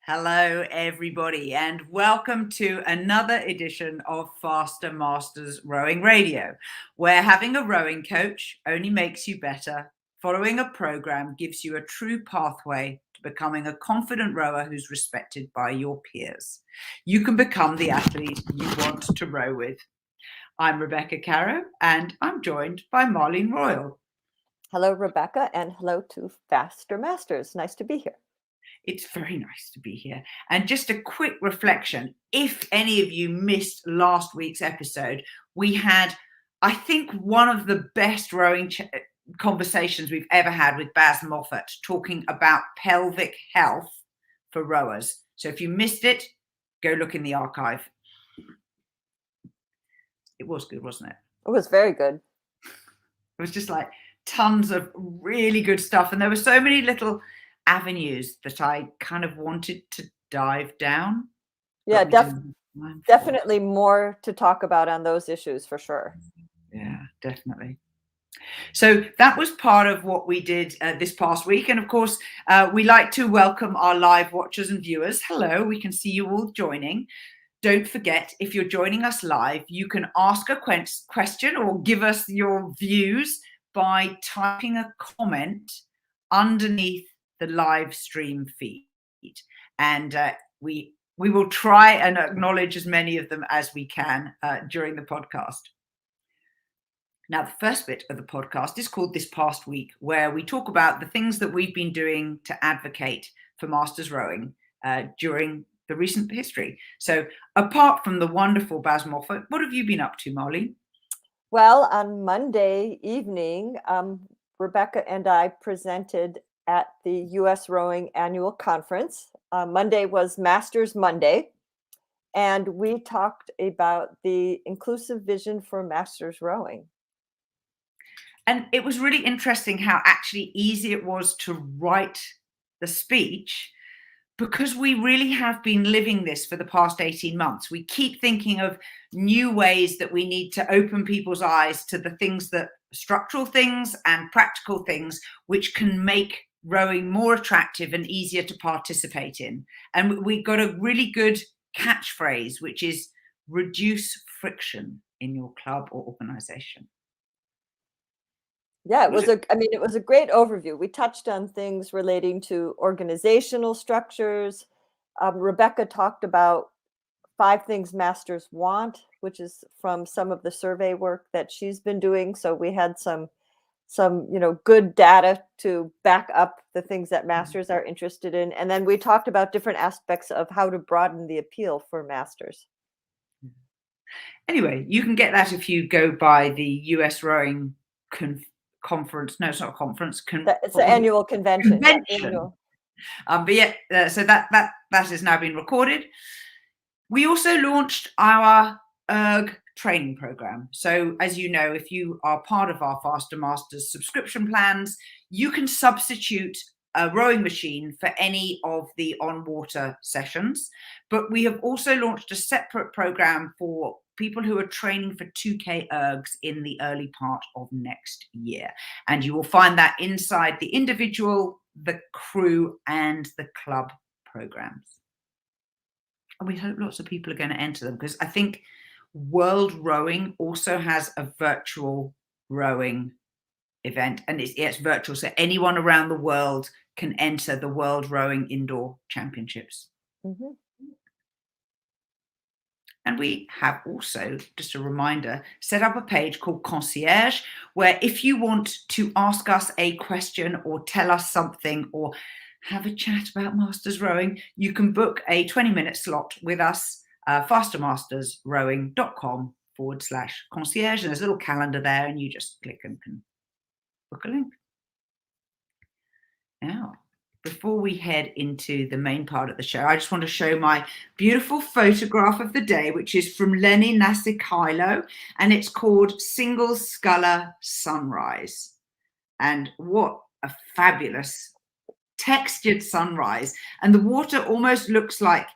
Hello, everybody, and welcome to another edition of Faster Masters Rowing Radio, where having a rowing coach only makes you better. Following a program gives you a true pathway to becoming a confident rower who's respected by your peers. You can become the athlete you want to row with. I'm Rebecca Caroe, and I'm joined by Marlene Royle. Hello, Rebecca, and hello to Faster Masters. Nice to be here. It's very nice to be here. And just a quick reflection, if any of you missed last week's episode, we had, I think, one of the best rowing conversations we've ever had with Baz Moffat, talking about pelvic health for rowers. So if you missed it, go look in the archive. It was good, wasn't it? It was very good. It was just like tons of really good stuff. And there were so many little avenues that I kind of wanted to dive down. Yeah, definitely more to talk about on those issues for sure. Yeah, definitely. So that was part of what we did this past week. And of course, we like to welcome our live watchers and viewers. Hello, we can see you all joining. Don't forget, if you're joining us live, you can ask a question or give us your views by typing a comment underneath the live stream feed, and we will try and acknowledge as many of them as we can during the podcast. Now, the first bit of the podcast is called This Past Week, where we talk about the things that we've been doing to advocate for Masters Rowing during the recent history. So apart from the wonderful Baz Moffat, what have you been up to, Marlene? Well, on Monday evening, Rebecca and I presented at the U.S. Rowing Annual Conference. Monday was Masters Monday, and we talked about the inclusive vision for Masters Rowing. And it was really interesting how actually easy it was to write the speech, because we really have been living this for the past 18 months. We keep thinking of new ways that we need to open people's eyes to the things that structural things and practical things which can make rowing more attractive and easier to participate in. And we got a really good catchphrase, which is reduce friction in your club or organization. Yeah, it was a great overview. We touched on things relating to organizational structures. Rebecca talked about 5 things masters want, which is from some of the survey work that she's been doing. So we had some good data to back up the things that masters are interested in. And then we talked about different aspects of how to broaden the appeal for masters. Anyway, you can get that if you go by the US Rowing conference. No, it's not a conference. It's an annual convention. Yeah, annual. But yeah, so that has now been recorded. We also launched our ERG training program. So as you know, if you are part of our Faster Masters subscription plans, you can substitute a rowing machine for any of the on-water sessions. But we have also launched a separate program for people who are training for 2K ERGs in the early part of next year. And you will find that inside the individual, the crew, and the club programs. And we hope lots of people are going to enter them, because I think World Rowing also has a virtual rowing event, and it's virtual, so anyone around the world can enter the World Rowing Indoor Championships. Mm-hmm. And we have also, just a reminder, set up a page called Concierge, where if you want to ask us a question or tell us something or have a chat about Masters Rowing, you can book a 20-minute slot with us, fastermastersrowing.com/concierge. And there's a little calendar there, and you just click and can book a link. Now, before we head into the main part of the show, I just want to show my beautiful photograph of the day, which is from Lenny Nasikailo, and it's called Single Sculler Sunrise. And what a fabulous textured sunrise. And the water almost looks like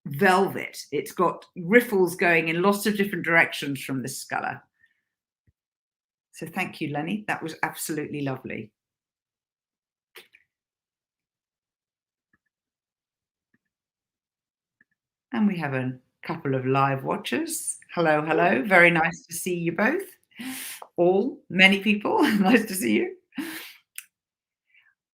velvet. It's got riffles going in lots of different directions from the sculler. So thank you, Lenny. That was absolutely lovely. And we have a couple of live watchers. Hello, hello. Very nice to see you both. All, many people. Nice to see you.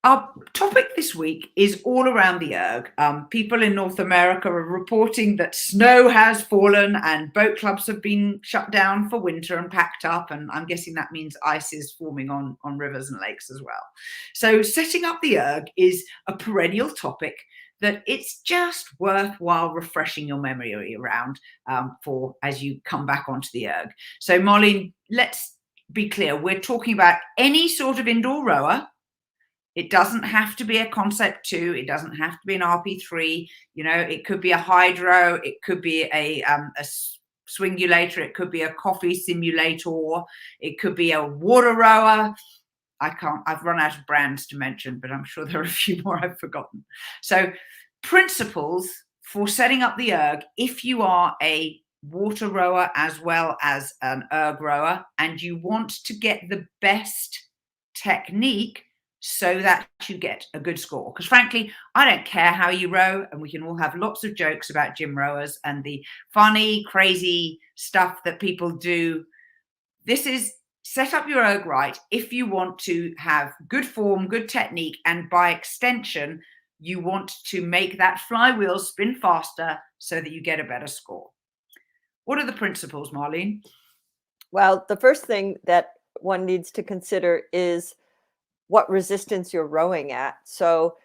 Our topic this week is all around the erg. People in North America are reporting that snow has fallen and boat clubs have been shut down for winter and packed up. And I'm guessing that means ice is forming on rivers and lakes as well. So setting up the erg is a perennial topic that it's just worthwhile refreshing your memory around for as you come back onto the erg. So Marlene, let's be clear. We're talking about any sort of indoor rower. It doesn't have to be a Concept 2. It doesn't have to be an RP3. You know, it could be a hydro. It could be a swingulator. It could be a Coffey Simulatoar. It could be a water rower. I've run out of brands to mention, but I'm sure there are a few more I've forgotten. So principles for setting up the erg if you are a water rower as well as an erg rower and you want to get the best technique so that you get a good score. Because frankly, I don't care how you row, and we can all have lots of jokes about gym rowers and the funny, crazy stuff that people do. This is set up your erg right if you want to have good form, good technique, and by extension, you want to make that flywheel spin faster so that you get a better score. What are the principles, Marlene? Well, the first thing that one needs to consider is what resistance you're rowing at. So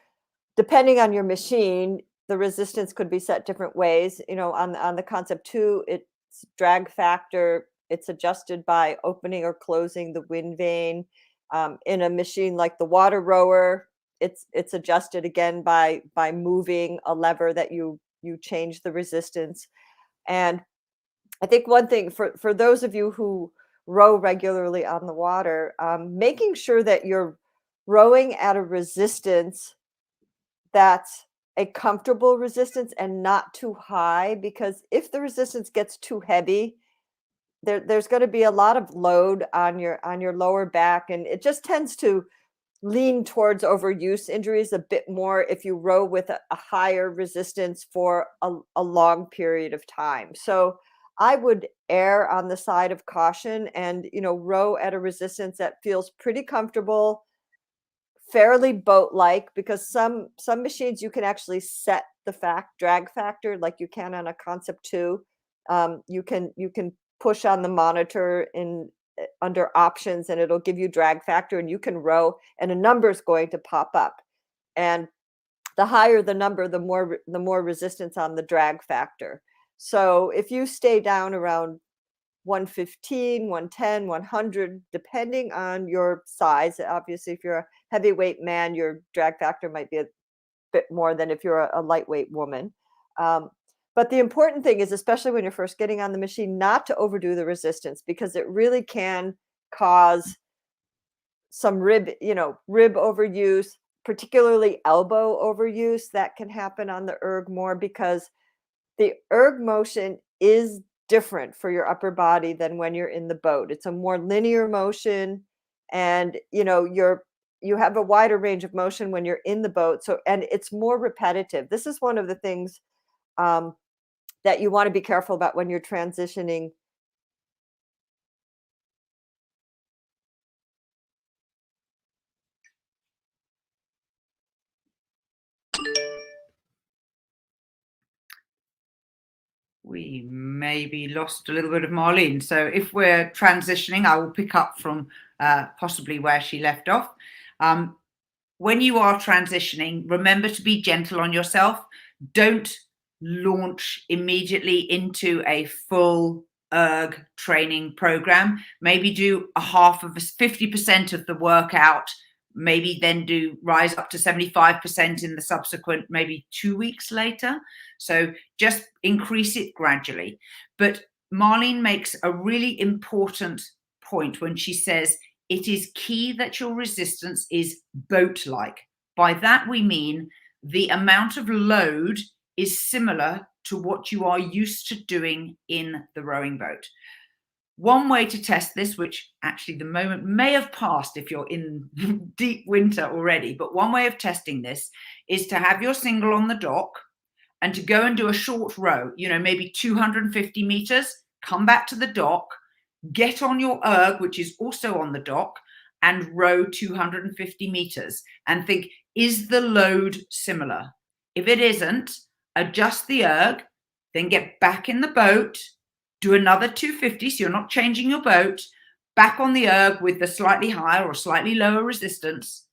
depending on your machine, the resistance could be set different ways. You know, on the Concept 2, it's drag factor. It's adjusted by opening or closing the wind vane. In a machine like the water rower, it's adjusted again by moving a lever that you change the resistance. And I think one thing for those of you who row regularly on the water, making sure that you're rowing at a resistance that's a comfortable resistance and not too high, because if the resistance gets too heavy, there's going to be a lot of load on your lower back, and it just tends to lean towards overuse injuries a bit more if you row with a higher resistance for a long period of time. So I would err on the side of caution and, you know, row at a resistance that feels pretty comfortable, fairly boat-like, because some machines you can actually set the drag factor like you can on a Concept 2. You can push on the monitor under options and it'll give you drag factor, and you can row and a number is going to pop up. And the higher the number, the more resistance on the drag factor. So if you stay down around 115, 110, 100, depending on your size. Obviously, if you're a heavyweight man, your drag factor might be a bit more than if you're a lightweight woman. But the important thing is, especially when you're first getting on the machine, not to overdo the resistance, because it really can cause some rib overuse, particularly elbow overuse. That can happen on the erg more because the erg motion is different for your upper body than when you're in the boat. It's a more linear motion, and you have a wider range of motion when you're in the boat. So, and it's more repetitive. This is one of the things that you want to be careful about when you're transitioning. We maybe lost a little bit of Marlene. So if we're transitioning, I will pick up from possibly where she left off. When you are transitioning, remember to be gentle on yourself. Don't launch immediately into a full erg training program. Maybe do a half of 50% of the workout, maybe then rise up to 75% in the subsequent, maybe 2 weeks later. So just increase it gradually. But Marlene makes a really important point when she says it is key that your resistance is boat-like. By that we mean the amount of load is similar to what you are used to doing in the rowing boat. One way to test this, which actually the moment may have passed if you're in deep winter already, but one way of testing this is to have your single on the dock and to go and do a short row, maybe 250 meters, come back to the dock, get on your erg, which is also on the dock, and row 250 meters and think, is the load similar? If it isn't, adjust the erg, then get back in the boat, do another 250, so you're not changing your boat, back on the erg with the slightly higher or slightly lower resistance,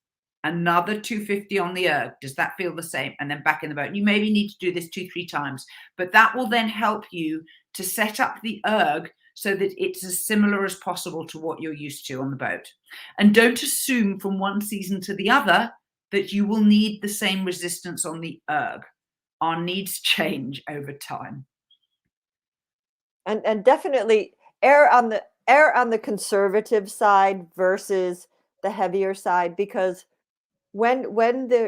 another 250 on the erg. Does that feel the same? And then back in the boat. You maybe need to do this 2-3 times, but that will then help you to set up the erg so that it's as similar as possible to what you're used to on the boat. And don't assume from one season to the other that you will need the same resistance on the erg. Our needs change over time. And definitely err on the conservative side versus the heavier side, because when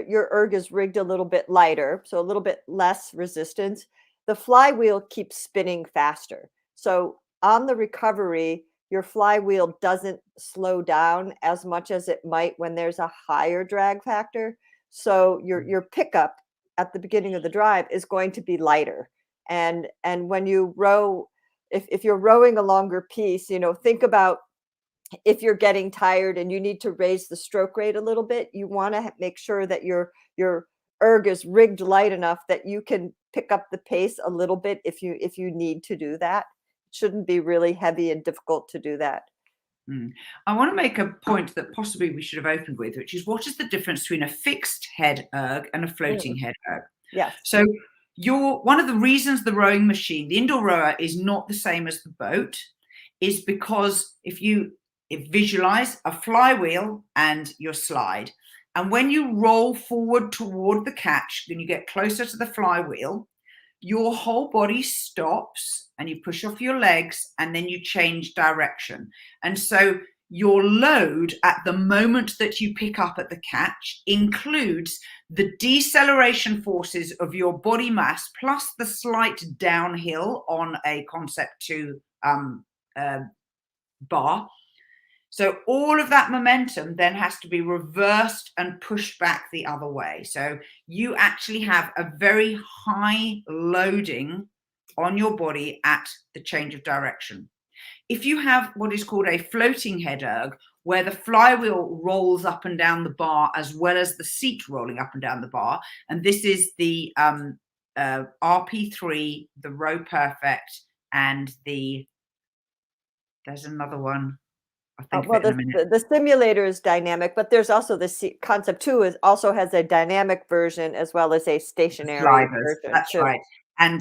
your erg is rigged a little bit lighter, so a little bit less resistance, the flywheel keeps spinning faster. So on the recovery, your flywheel doesn't slow down as much as it might when there's a higher drag factor. So your pickup at the beginning of the drive is going to be lighter. And when you row, if you're rowing a longer piece, think about if you're getting tired and you need to raise the stroke rate a little bit, you want to make sure that your erg is rigged light enough that you can pick up the pace a little bit if you need to do that. It shouldn't be really heavy and difficult to do that. I want to make a point that possibly we should have opened with, which is, what is the difference between a fixed head erg and a floating head erg? Yes. So one of the reasons the rowing machine, the indoor rower, is not the same as the boat is because if you visualize a flywheel and your slide, and when you roll forward toward the catch, then you get closer to the flywheel, your whole body stops and you push off your legs and then you change direction. And so your load at the moment that you pick up at the catch includes the deceleration forces of your body mass plus the slight downhill on a Concept 2 bar. So all of that momentum then has to be reversed and pushed back the other way. So you actually have a very high loading on your body at the change of direction. If you have what is called a floating head erg, where the flywheel rolls up and down the bar as well as the seat rolling up and down the bar, and this is the RP3, the Rowperfect, and there's another one. The simulator is dynamic, but there's also the Concept 2 also has a dynamic version as well as a stationary version. That's too. Right. And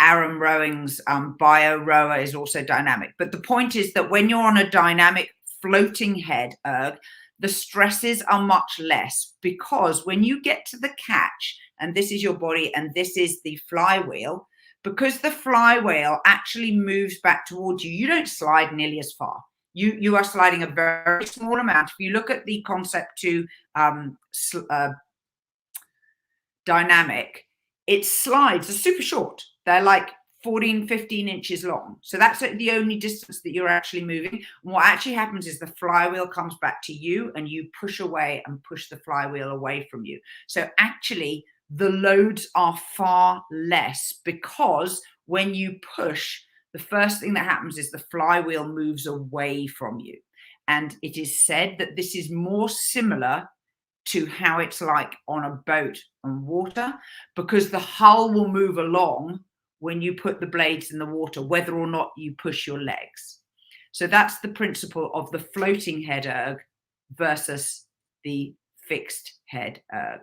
Aram Rowing's Bio Rower is also dynamic. But the point is that when you're on a dynamic floating head erg, the stresses are much less, because when you get to the catch, and this is your body and this is the flywheel, because the flywheel actually moves back towards you, you don't slide nearly as far. You are sliding a very small amount. If you look at the Concept 2 dynamic, its slides are super short. They're like 14, 15 inches long. So that's the only distance that you're actually moving. And what actually happens is the flywheel comes back to you and you push away and push the flywheel away from you. So actually the loads are far less, because when you push, the first thing that happens is the flywheel moves away from you. And it is said that this is more similar to how it's like on a boat on water, because the hull will move along when you put the blades in the water, whether or not you push your legs. So that's the principle of the floating head erg versus the fixed head erg.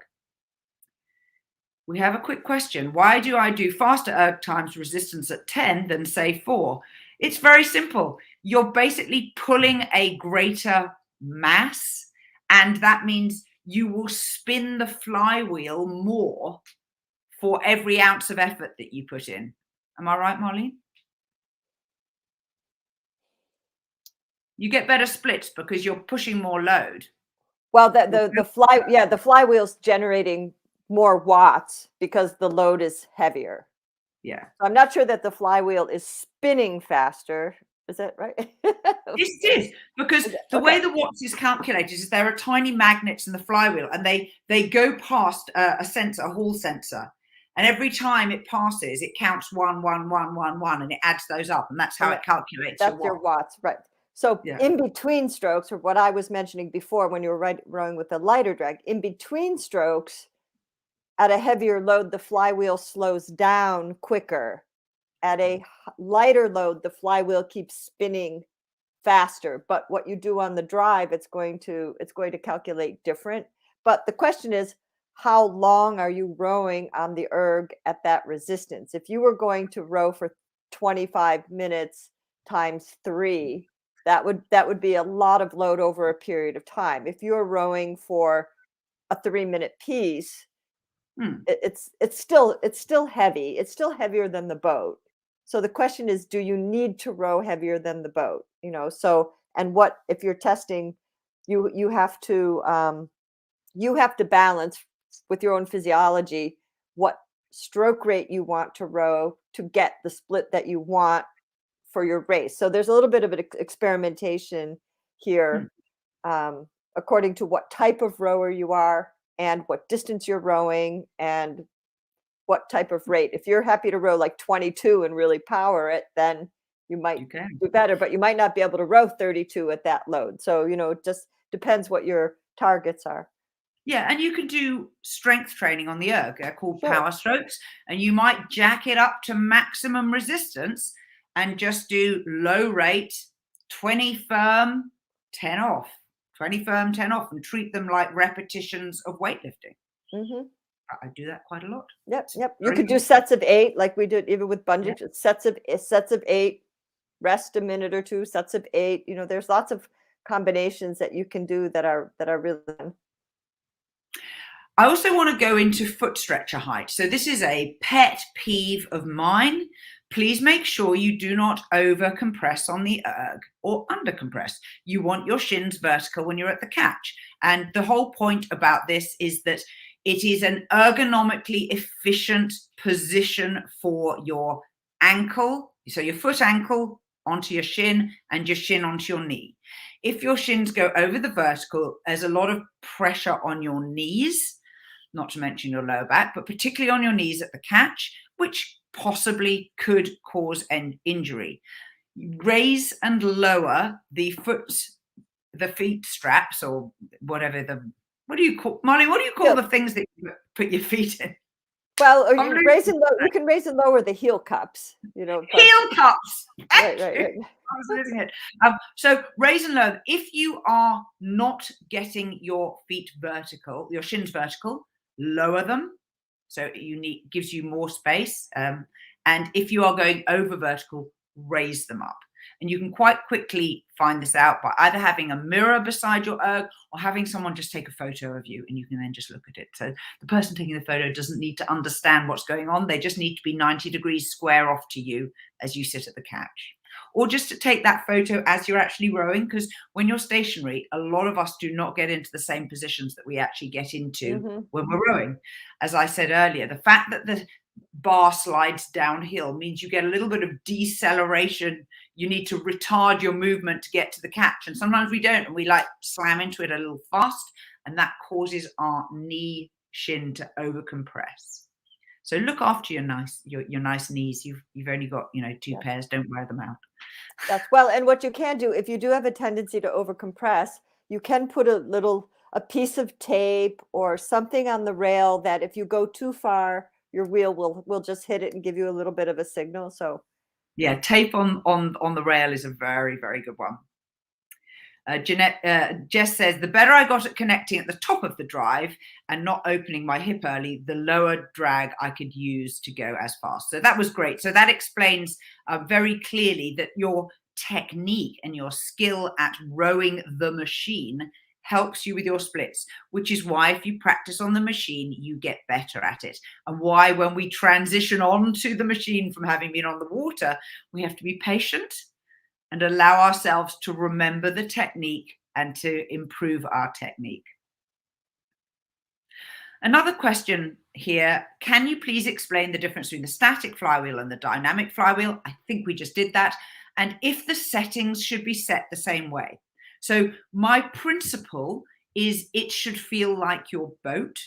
We have a quick question. Why do I do faster erg times resistance at 10 than say 4? It's very simple. You're basically pulling a greater mass, and that means you will spin the flywheel more for every ounce of effort that you put in. Am I right, Marlene? You get better splits because you're pushing more load. Well, the flywheel's generating more watts because the load is heavier. Yeah. So I'm not sure that the flywheel is spinning faster. Is that right? Yes, it is, because the way the watts is calculated is there are tiny magnets in the flywheel, and they go past a sensor, a hall sensor. And every time it passes, it counts 1, 1, 1, 1, 1, and it adds those up. And that's how it calculates that's your watts, right? So in between strokes, or what I was mentioning before when you were rowing with a lighter drag, in between strokes, at a heavier load, the flywheel slows down quicker. At a lighter load, the flywheel keeps spinning faster. But what you do on the drive, it's going to calculate different. But the question is, how long are you rowing on the erg at that resistance? If you were going to row for 25 minutes times 3, that would be a lot of load over a period of time. If you're rowing for a 3-minute piece, it's still heavy. It's still heavier than the boat. So the question is, do you need to row heavier than the boat? So, and what if you're testing, you have to balance with your own physiology what stroke rate you want to row to get the split that you want for your race. So there's a little bit of an experimentation here, according to what type of rower you are and what distance you're rowing and what type of rate. If you're happy to row like 22 and really power it, then you might do better, but you might not be able to row 32 at that load. So, it just depends what your targets are. Yeah, and you can do strength training on the erg. They're called power strokes, and you might jack it up to maximum resistance and just do low rate, 20 firm, 10 off, 20 firm, 10 off, and treat them like repetitions of weightlifting. I do that quite a lot. Yep. You could do sets of 8, like we did even with bungee. Sets of 8, rest a minute or two. Sets of 8. There's lots of combinations that you can do that are really fun. I also want to go into foot stretcher height. So this is a pet peeve of mine. Please make sure you do not over compress on the erg or under compress. You want your shins vertical when you're at the catch. And the whole point about this is that it is an ergonomically efficient position for your ankle. So your foot ankle onto your shin and your shin onto your knee. If your shins go over the vertical, there's a lot of pressure on your knees, not to mention your lower back, but particularly on your knees at the catch, which possibly could cause an injury. Raise and lower the feet straps, or whatever what do you call, Marlene, what do you call the things that you put your feet in? Well, you can raise and lower the heel cups, Heel cups. Right. I was losing it. So raise and lower. If you are not getting your feet vertical, your shins vertical, lower them. So gives you more space. And if you are going over vertical, raise them up. And you can quite quickly find this out by either having a mirror beside your erg or having someone just take a photo of you, and you can then just look at it. So the person taking the photo doesn't need to understand what's going on. They just need to be 90 degrees square off to you as you sit at the catch. Or just to take that photo as you're actually rowing, because when you're stationary, a lot of us do not get into the same positions that we actually get into when we're rowing. As I said earlier, the fact that the bar slides downhill means you get a little bit of deceleration. You need to retard your movement to get to the catch, and sometimes we don't, and we slam into it a little fast, and that causes our knee shin to overcompress. So look after your nice knees. You've only got 2 pairs. Don't wear them out. That's well, and what you can do if you do have a tendency to overcompress, you can put a piece of tape or something on the rail that if you go too far, your wheel will just hit it and give you a little bit of a signal. So yeah, tape on the rail is a very, very good one. Jess says, the better I got at connecting at the top of the drive and not opening my hip early, the lower drag I could use to go as fast. So that was great. So that explains very clearly that your technique and your skill at rowing the machine helps you with your splits, which is why if you practice on the machine, you get better at it. And why when we transition on to the machine from having been on the water, we have to be patient and allow ourselves to remember the technique and to improve our technique. Another question here, can you please explain the difference between the static flywheel and the dynamic flywheel? I think we just did that. And if the settings should be set the same way. So my principle is it should feel like your boat.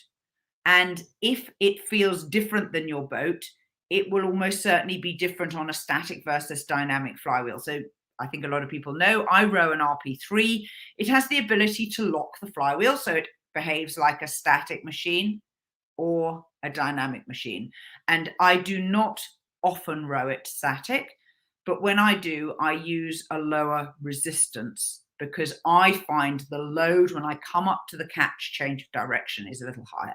And if it feels different than your boat, it will almost certainly be different on a static versus dynamic flywheel. So I think a lot of people know I row an RP3. It has the ability to lock the flywheel, so it behaves like a static machine or a dynamic machine. And I do not often row it static, but when I do, I use a lower resistance because I find the load when I come up to the catch change of direction is a little higher.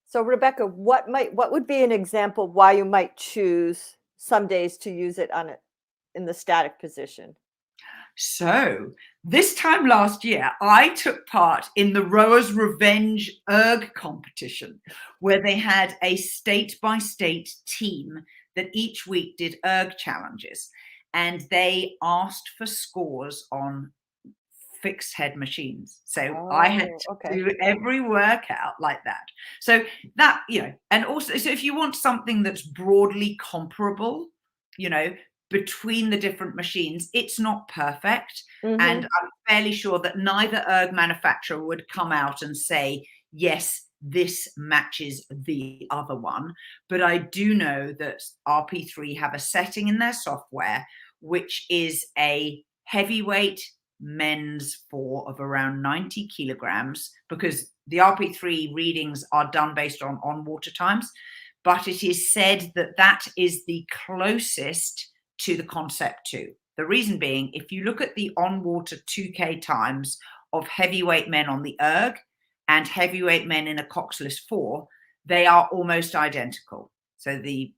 So Rebecca, what would be an example why you might choose some days to use it in the static position? So this time last year, I took part in the Rowers' Revenge erg competition, where they had a state-by-state team that each week did erg challenges, and they asked for scores on fixed head machines. So I had to do every workout like that. So that, and also, so if you want something that's broadly comparable, between the different machines, it's not perfect. Mm-hmm. And I'm fairly sure that neither erg manufacturer would come out and say, yes, this matches the other one. But I do know that RP3 have a setting in their software, which is a heavyweight men's 4 of around 90 kilograms, because the RP3 readings are done based on water times. But it is said that that is the closest to the Concept 2. The reason being, if you look at the on-water 2K times of heavyweight men on the erg and heavyweight men in a coxless 4, they are almost identical. So the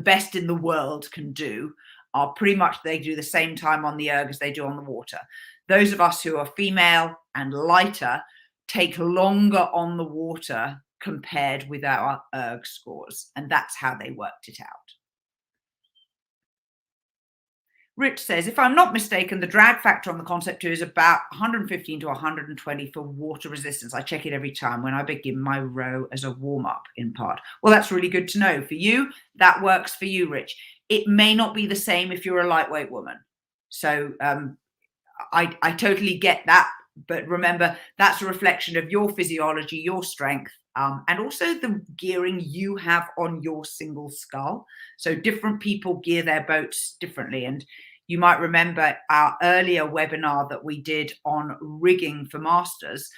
best in the world can do are pretty much, they do the same time on the erg as they do on the water. Those of us who are female and lighter take longer on the water compared with our erg scores, and that's how they worked it out. Rich says, if I'm not mistaken, the drag factor on the Concept 2 is about 115 to 120 for water resistance. I check it every time when I begin my row as a warm-up in part. Well, that's really good to know. For you, that works for you, Rich. It may not be the same if you're a lightweight woman. So I totally get that. But remember, that's a reflection of your physiology, your strength, and also the gearing you have on your single scull. So different people gear their boats differently. And you might remember our earlier webinar that we did on rigging for masters.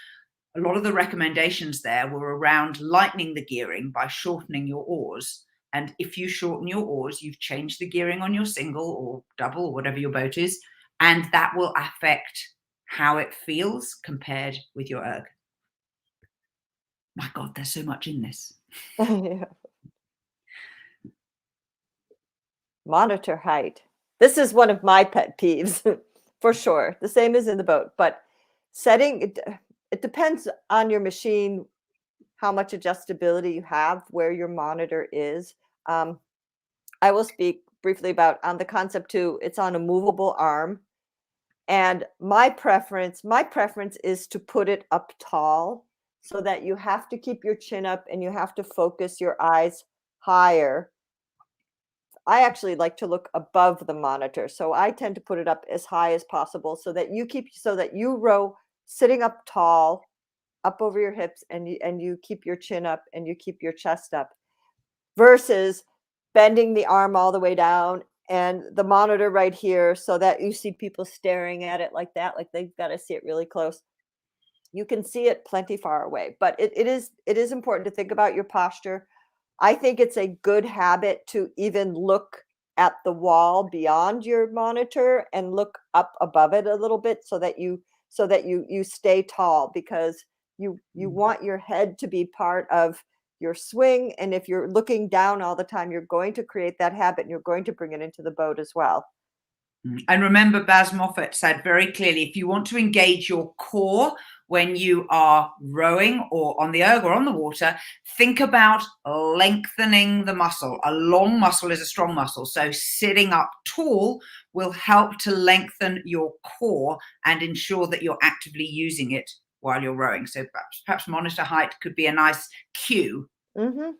A lot of the recommendations there were around lightening the gearing by shortening your oars. And if you shorten your oars, you've changed the gearing on your single or double or whatever your boat is, and that will affect how it feels compared with your erg. My God, there's so much in this. Yeah. Monitor height. This is one of my pet peeves for sure. The same as in the boat, but setting, it depends on your machine, how much adjustability you have, where your monitor is. I will speak briefly about on the Concept 2, it's on a movable arm. And my preference is to put it up tall so that you have to keep your chin up and you have to focus your eyes higher. I actually like to look above the monitor. So I tend to put it up as high as possible so that you row sitting up tall, up over your hips, and you keep your chin up and you keep your chest up, versus bending the arm all the way down and the monitor right here so that you see people staring at it like that, like they've got to see it really close. You can see it plenty far away, but it is important to think about your posture. I think it's a good habit to even look at the wall beyond your monitor and look up above it a little bit so that you stay tall, because you want your head to be part of your swing. And if you're looking down all the time, you're going to create that habit and you're going to bring it into the boat as well. And remember, Baz Moffat said very clearly, if you want to engage your core when you are rowing or on the erg or on the water, think about lengthening the muscle. A long muscle is a strong muscle. So sitting up tall will help to lengthen your core and ensure that you're actively using it while you're rowing. So perhaps monitor height could be a nice cue. Mm-hmm.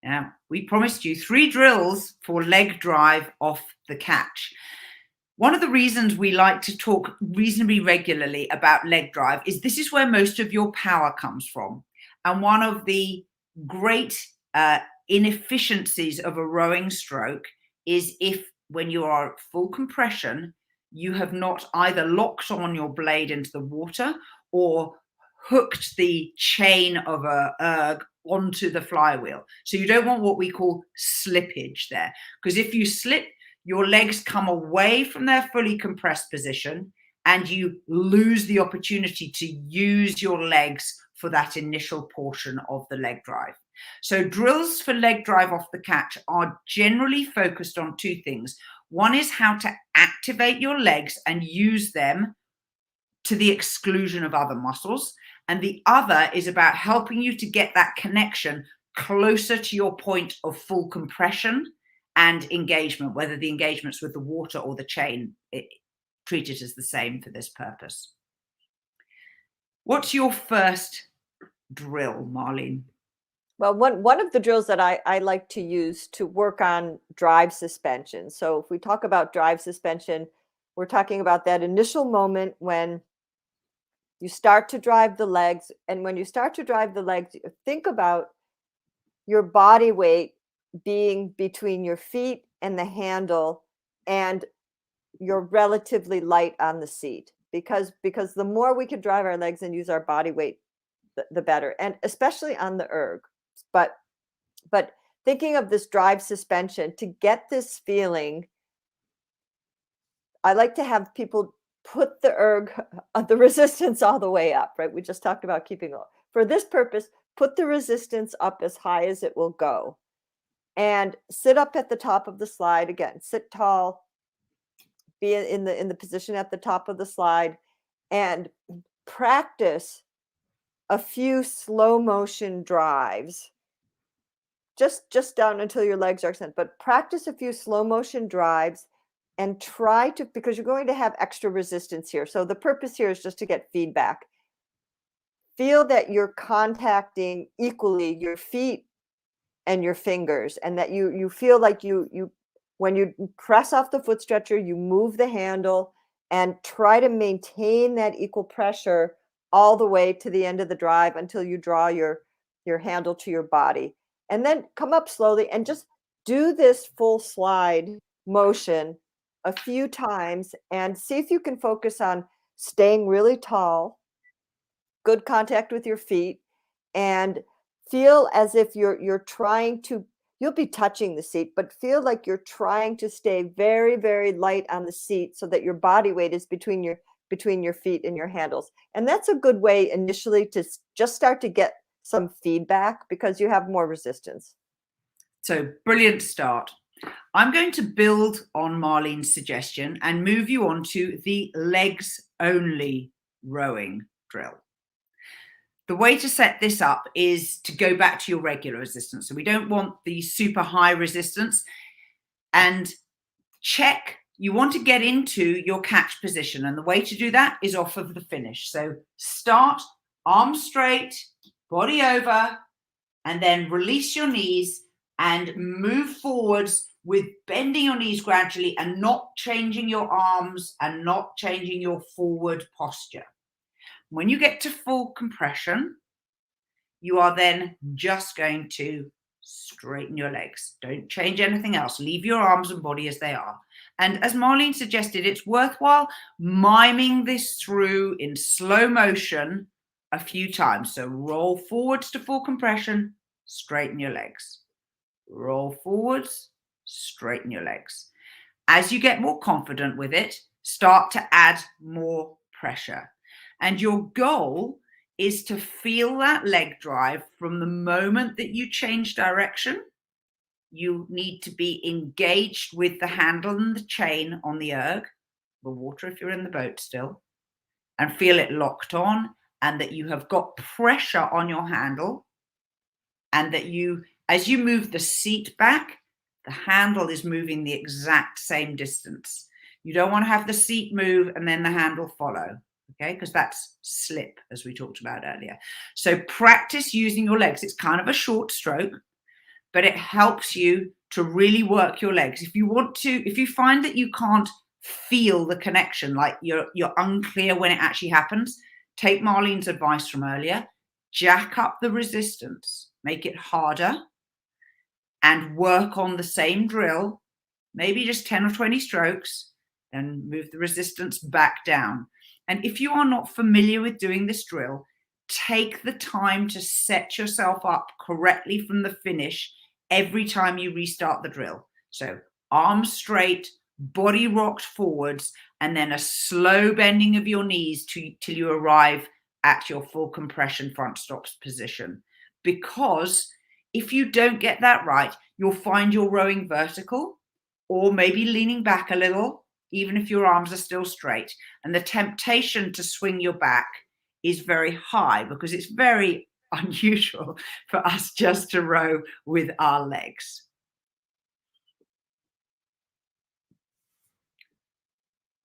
Now, we promised you 3 drills for leg drive off the catch. One of the reasons we like to talk reasonably regularly about leg drive is this is where most of your power comes from. And one of the great inefficiencies of a rowing stroke is if, when you are at full compression, you have not either locked on your blade into the water or hooked the chain of a erg onto the flywheel. So you don't want what we call slippage there, because if you slip, your legs come away from their fully compressed position and you lose the opportunity to use your legs for that initial portion of the leg drive. So drills for leg drive off the catch are generally focused on two things. One is how to activate your legs and use them to the exclusion of other muscles. And the other is about helping you to get that connection closer to your point of full compression and engagement, whether the engagement's with the water or the chain, treat it as the same for this purpose. What's your first drill, Marlene? Well, one of the drills that I like to use to work on drive suspension. So if we talk about drive suspension, we're talking about that initial moment when you start to drive the legs. And when you start to drive the legs, think about your body weight being between your feet and the handle, and you're relatively light on the seat, because the more we can drive our legs and use our body weight, the better, and especially on the erg. But thinking of this drive suspension, to get this feeling, I like to have people put the erg, the resistance all the way up, right? We just talked about keeping low. For this purpose, put the resistance up as high as it will go. And sit up at the top of the slide. Again, sit tall, be in the position at the top of the slide, and practice a few slow motion drives. Just down until your legs are extended, but practice a few slow motion drives and try to, because you're going to have extra resistance here. So the purpose here is just to get feedback. Feel that you're contacting equally your feet and your fingers, and that you feel like you when you press off the foot stretcher, you move the handle and try to maintain that equal pressure all the way to the end of the drive until you draw your handle to your body. And then come up slowly and just do this full slide motion a few times and see if you can focus on staying really tall, good contact with your feet, and feel as if you're trying to, you'll be touching the seat, but feel like you're trying to stay very, very light on the seat so that your body weight is between your feet and your handles. And that's a good way initially to just start to get some feedback, because you have more resistance. So brilliant start. I'm going to build on Marlene's suggestion and move you on to the legs only rowing drill. The way to set this up is to go back to your regular resistance. So we don't want the super high resistance, and check, you want to get into your catch position. And the way to do that is off of the finish. So start, arms straight, body over, and then release your knees and move forwards with bending your knees gradually and not changing your arms and not changing your forward posture. When you get to full compression, you are then just going to straighten your legs. Don't change anything else. Leave your arms and body as they are. And as Marlene suggested, it's worthwhile miming this through in slow motion a few times. So roll forwards to full compression, straighten your legs. Roll forwards, straighten your legs. As you get more confident with it, start to add more pressure. And your goal is to feel that leg drive from the moment that you change direction. You need to be engaged with the handle and the chain on the erg, the water if you're in the boat still, and feel it locked on, and that you have got pressure on your handle, and that you, as you move the seat back, the handle is moving the exact same distance. You don't want to have the seat move and then the handle follow. Okay, because that's slip, as we talked about earlier. So practice using your legs. It's kind of a short stroke, but it helps you to really work your legs. If you want to, if you find that you can't feel the connection, like you're unclear when it actually happens, take Marlene's advice from earlier, jack up the resistance, make it harder, and work on the same drill, maybe just 10 or 20 strokes, and move the resistance back down. And if you are not familiar with doing this drill, take the time to set yourself up correctly from the finish every time you restart the drill. So arms straight, body rocked forwards, and then a slow bending of your knees till you arrive at your full compression front stops position. Because if you don't get that right, you'll find you're rowing vertical or maybe leaning back a little, even if your arms are still straight. And the temptation to swing your back is very high because it's very unusual for us just to row with our legs.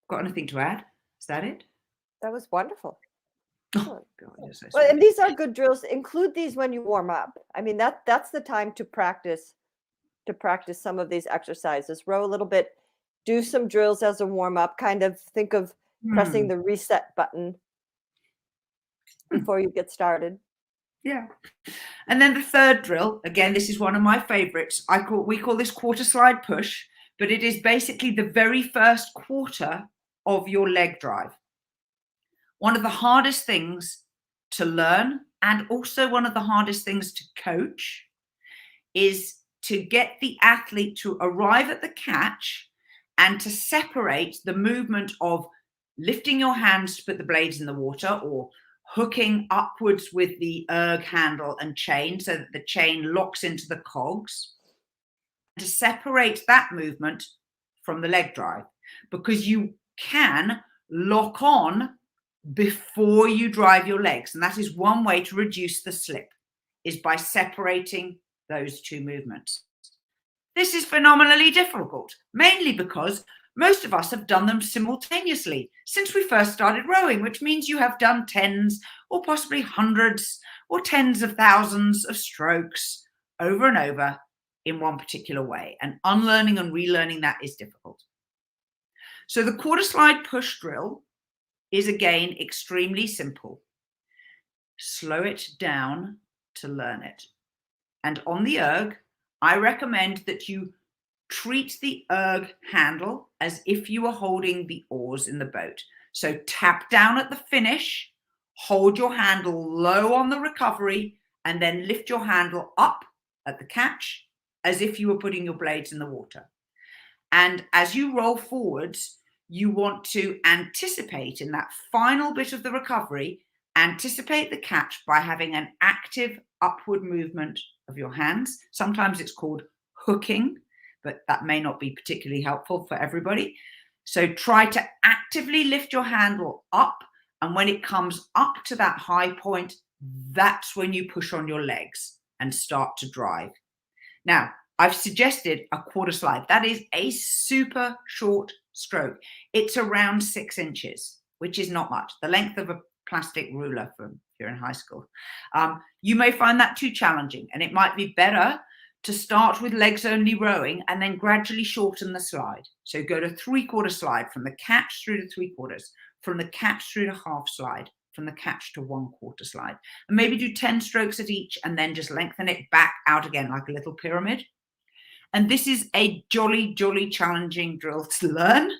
Got anything to add? Is that it? That was wonderful. Oh, God, you're so well, sweet. and these are good drills. Include these when you warm up. I mean, that's the time to practice some of these exercises. Row a little bit, do some drills as a warm up. Kind of think of pressing the reset button before you get started. Yeah. And then the third drill, again, this is one of my favorites. We call this quarter slide push, but it is basically the very first quarter of your leg drive. One of the hardest things to learn, and also one of the hardest things to coach, is to get the athlete to arrive at the catch and to separate the movement of lifting your hands to put the blades in the water, or hooking upwards with the erg handle and chain so that the chain locks into the cogs, to separate that movement from the leg drive, because you can lock on before you drive your legs. And that is one way to reduce the slip, is by separating those two movements. This is phenomenally difficult, mainly because most of us have done them simultaneously since we first started rowing, which means you have done tens or possibly hundreds or tens of thousands of strokes over and over in one particular way. And unlearning and relearning that is difficult. So the quarter slide push drill is, again, extremely simple. Slow it down to learn it. And on the erg, I recommend that you treat the erg handle as if you were holding the oars in the boat. So tap down at the finish, hold your handle low on the recovery, and then lift your handle up at the catch as if you were putting your blades in the water. And as you roll forwards, you want to anticipate in that final bit of the recovery, anticipate the catch by having an active upward movement of your hands. Sometimes it's called hooking, but that may not be particularly helpful for everybody. So try to actively lift your handle up, and when it comes up to that high point, that's when you push on your legs and start to drive. Now, I've suggested a quarter slide. That is a super short stroke. It's around 6 inches, which is not much, the length of a plastic ruler from if you're in high school. You may find that too challenging, and it might be better to start with legs only rowing and then gradually shorten the slide. So go to 3/4 slide, from the catch through to 3/4, from the catch through to half slide, from the catch to 1/4 slide, and maybe do 10 strokes at each, and then just lengthen it back out again like a little pyramid. And this is a jolly, jolly challenging drill to learn.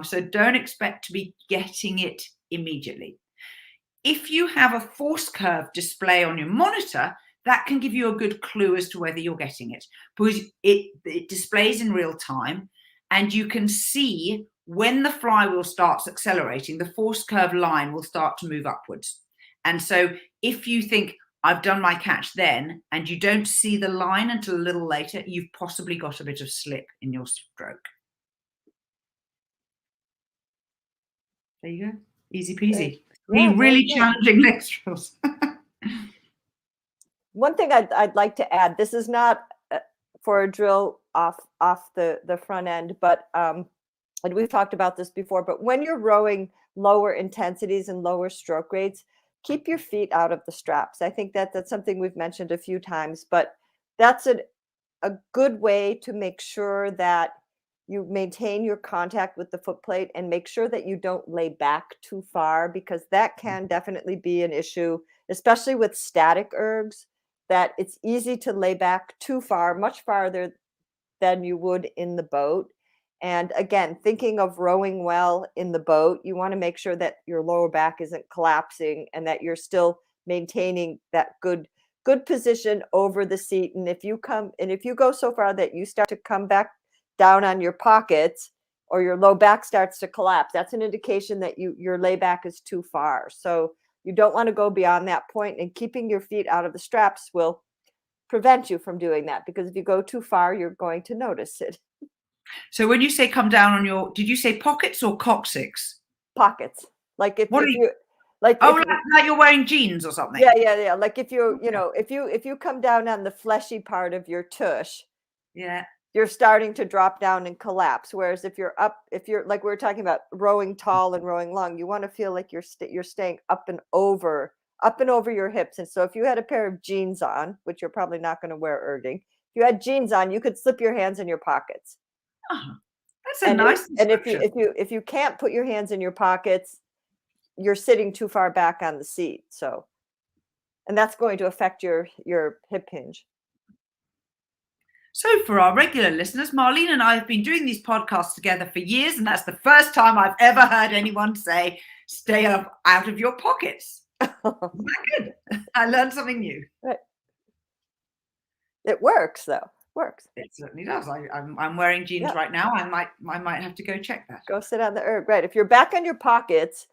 So don't expect to be getting it immediately. If you have a force curve display on your monitor, that can give you a good clue as to whether you're getting it, because it displays in real time, and you can see when the flywheel starts accelerating, the force curve line will start to move upwards. And so if you think, I've done my catch then, and you don't see the line until a little later, you've possibly got a bit of slip in your stroke. There you go. Easy peasy. Yeah, really challenging leg drills. One thing I'd like to add, this is not for a drill off the front end, but and we've talked about this before, but when you're rowing lower intensities and lower stroke rates, keep your feet out of the straps. I think that's something we've mentioned a few times, but that's a good way to make sure that you maintain your contact with the foot plate and make sure that you don't lay back too far, because that can definitely be an issue, especially with static ergs, that it's easy to lay back too far, much farther than you would in the boat. And again, thinking of rowing well in the boat, you want to make sure that your lower back isn't collapsing and that you're still maintaining that good position over the seat. And if you go so far that you start to come back down on your pockets, or your low back starts to collapse, that's an indication that your layback is too far. So you don't want to go beyond that point, and keeping your feet out of the straps will prevent you from doing that, because if you go too far, you're going to notice it. So when you say come down on your, did you say pockets or coccyx? Pockets. Like if you like you're wearing jeans or something. Yeah. Like if you know, if you come down on the fleshy part of your tush, yeah, you're starting to drop down and collapse. Whereas if you're like we were talking about rowing tall and rowing long, you want to feel like you're staying up and over your hips. And so if you had a pair of jeans on, which you're probably not going to wear erging, if you had jeans on, you could slip your hands in your pockets. That's a nice description. And if you can't put your hands in your pockets, you're sitting too far back on the seat. So, and that's going to affect your hip hinge. So for our regular listeners, Marlene and I have been doing these podcasts together for years, and that's the first time I've ever heard anyone say, stay up out of your pockets. Isn't that good? I learned something new. Right. It works, though. Works. It certainly does. I'm wearing jeans right now. I might have to go check that. Go sit on the erg. Right. If you're back on your pockets,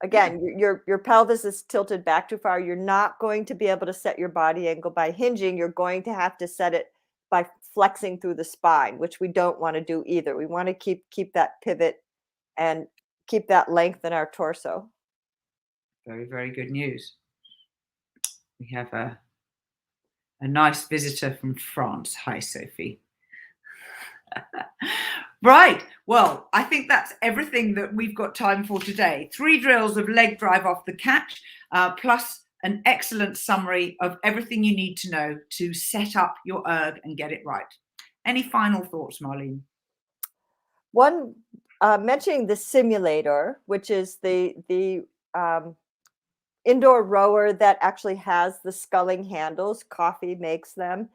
again, your pelvis is tilted back too far. You're not going to be able to set your body angle by hinging. You're going to have to set it by flexing through the spine, which we don't want to do either. We want to keep that pivot and keep that length in our torso. Very, very good news. We have a nice visitor from France. Hi, Sophie. Right. Well, I think that's everything that we've got time for today. 3 drills of leg drive off the catch, plus an excellent summary of everything you need to know to set up your erg and get it right. Any final thoughts, Marlene? One, mentioning the simulator, which is the indoor rower that actually has the sculling handles. Coffey makes them.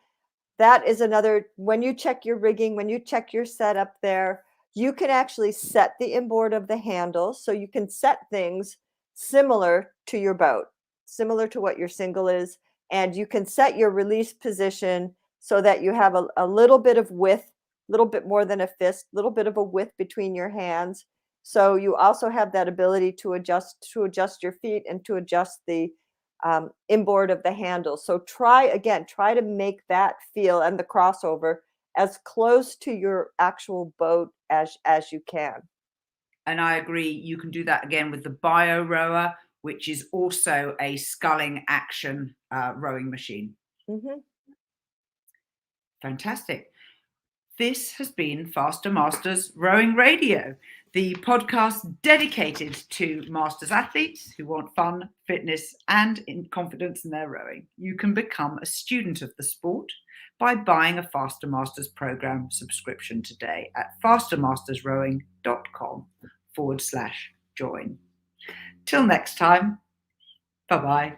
That is another, when you check your rigging, when you check your setup there, you can actually set the inboard of the handles. So you can set things similar to your boat, similar to what your single is. And you can set your release position so that you have a little bit of width, a little bit more than a fist, a little bit of a width between your hands. So you also have that ability to adjust your feet and to adjust the inboard of the handle. So try to make that feel, and the crossover, as close to your actual boat as you can. And I agree. You can do that again with the bio rower, which is also a sculling action rowing machine. Mm-hmm. Fantastic. This has been Faster Masters Rowing Radio, the podcast dedicated to masters athletes who want fun, fitness, and confidence in their rowing. You can become a student of the sport by buying a Faster Masters program subscription today at fastermastersrowing.com/join. Till next time, bye-bye.